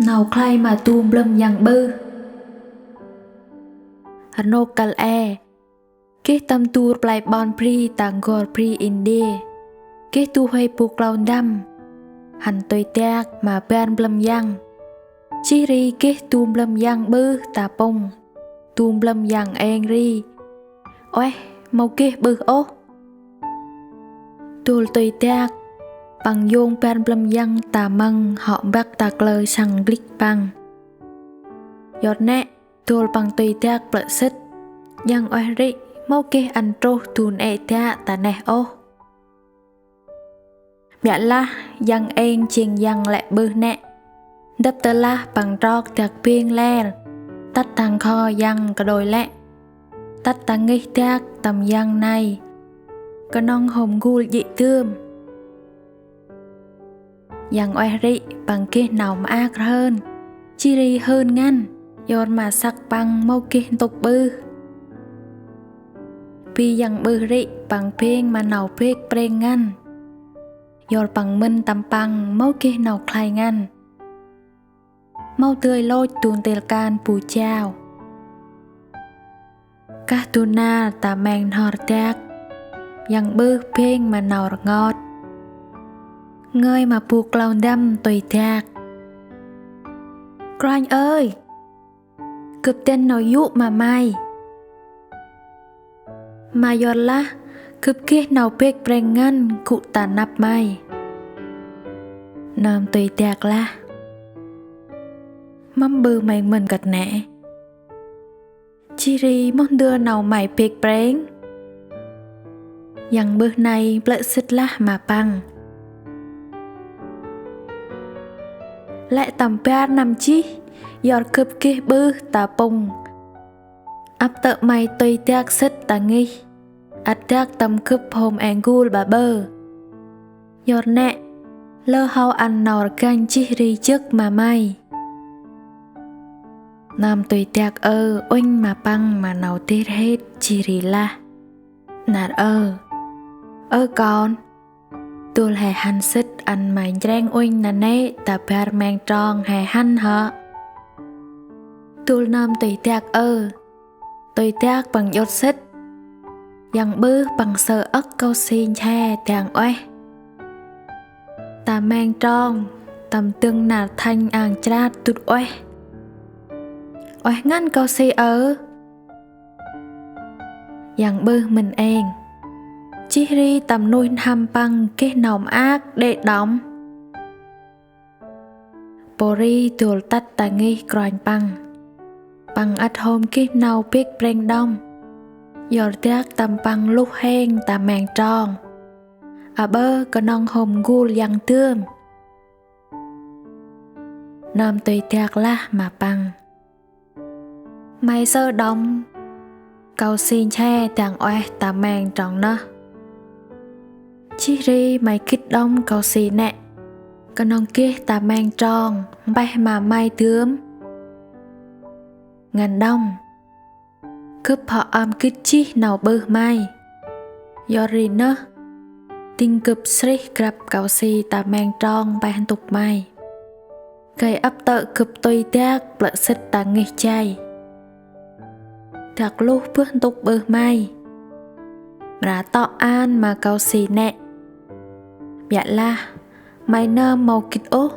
nào khai mà tuôn blâm yang bư Hano kal e Keh tam tur plai bon pri tang gor pri inde Keh tu hay pu clown đâm Hành tôi tạc mà ban blâm yang Chi ri keh tuôn blâm yang bư ta pông Tuôn blâm yang en ri Ôi mau keh bư ô Tuôn tôi tạc bằng dôn ban blâm yang ta măng họ bác ta klơ sang glik băng Giọt nẹ tuôn bằng tôi tạc bợ xích Yang oi ri mau keh ăn trô tuôn e tạc ta nẹ ô Mẹ la yang en chiên yang lẹ bư nẹ Đập tơ la bằng trọc tạc biên lè Tắt tăng kho yang cả đôi lẹ Tắt tăng nghi tạc tầm yang này Cả nông hồng gul dị tươm Yang oai rị bằng kê nào mà ác hơn Chi ri hơn ngăn Giọt mà sắc bằng mau kê tục bư Pi yang bư rị bằng phên mà nào phết preng ngăn Giọt bằng minh tầm bằng mau kê nào khai ngăn Mau tươi lôi tuôn tèl can bù chào Các tu na ta mang hò tạc Yang bư phên mà nào ngọt Ngơi mà bù clown đâm tùy tạc Croanh ơi Cướp tên nó dụ mà mai Mà giọt lá Cướp kết nào phết preng ngăn cụ ta nắp mai Nàm tùy tạc la Mắm bư mày mình gật nẹ Chi ri món đưa nào mày phết preng Yang bư này blợ xích la mà băng Lại tầm bát nằm chi Giọt cướp kê bư ta bông Áp tợ mày tùy tạc xích ta nghi Át tạc tầm cướp hôm anh gul bà bơ Giọt nẹ Lơ hao ăn nào canh chi ri trước mà mày Nam tùy tạc oanh mà băng mà nào tết hết chi ri la Nạt con Tôi hề hành xích ăn mày rang oanh nà nê ta bèr mang tròn hề hành hả Tôi nam tùy tạc Tùy tạc bằng giọt xích Yang bư bằng sơ ớt câu xin chè tàng oe Ta mang tròn Tầm tương nạt thanh àng chát tụt oe Oe ngăn câu xì Yang bư mình ên Chi ri tầm nuôi hàm bằng cái nòng ác để đóng Bồ ri tùl tắt ta nghi croanh bằng Bằng át hôm cái nào biết preng đông Giọt tác tầm bằng lúc hên ta mang tròn Bơ có nông hồng gul yang tươm Nàm tùy tạc la mà bằng Mày sơ đông Câu xin che tàng oe ta mang tròn nơ Chi ri mày kích đông câu xin nẹ Có nông kia ta mang tròn Bay mà mai tươm Ngàn đông Cướp họ kích chi nào bư mai Do ri nơ Tinh cướp sri grab câu si ta mang tròn bay hành tục mai Cây ấp tợ cướp tùy tạc Lỡ xích ta nghịch chay Thạc lúc bước tục bư mai Mà tọ an mà câu si nẹ Dạ la Mày nơ màu kịch ố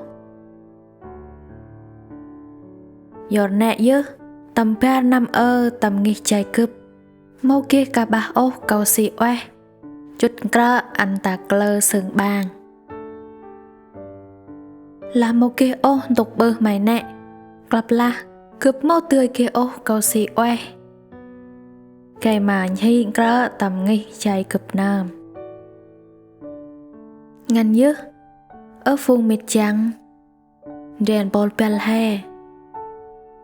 Giọt nẹ dư Tầm ba năm tầm nghịch chay cướp Mâu kia cả bà ô câu si oe Chút krơ ăn ta klơ sừng bàng Là mâu kia ô tục bơ mày nẹ Klap la cướp mâu tươi kia ô câu si oe Cây mà nhị krơ tầm nghịch chay cướp nam Ngăn dư Ở phung mịt trắng Rèn bol bèl hè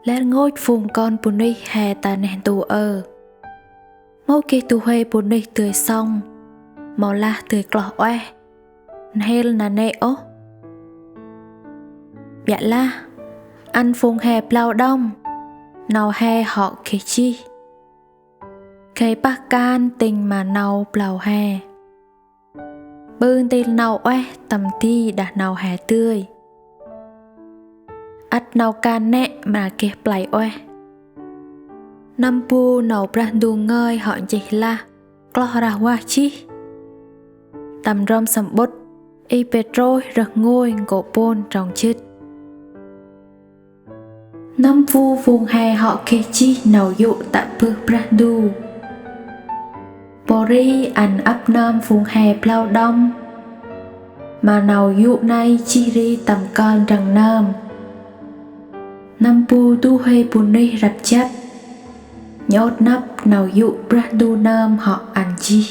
Lên ngôi phung con bù ni hè ta nền tù Mâu kia tù huê bù ni tươi xong Màu la tươi klọ oe Hê nà nê ô Dạ la Ăn phung hè plau đông Nào hè họ kê chi Cây bác can tình mà nào plau hè Bươn tên nào oe tầm ti đã nào hè tươi ắt nâu can nẹ mà kê play oe năm pu nâu pra đu ngơi họ chỉ là clora wa chi tầm rôm sầm bút y petro rực ngôi cổ pôn trong chít năm phu vùng hè họ kê chi nâu dụ tạ bư pra đu Bori ăn ấp nam vùng hè plau đông mà nào dụ nay chi ri tầm con răng nam năm pu tu hê bùn ri rập chất nhốt nắp nào dụ pra đu nam họ ăn chi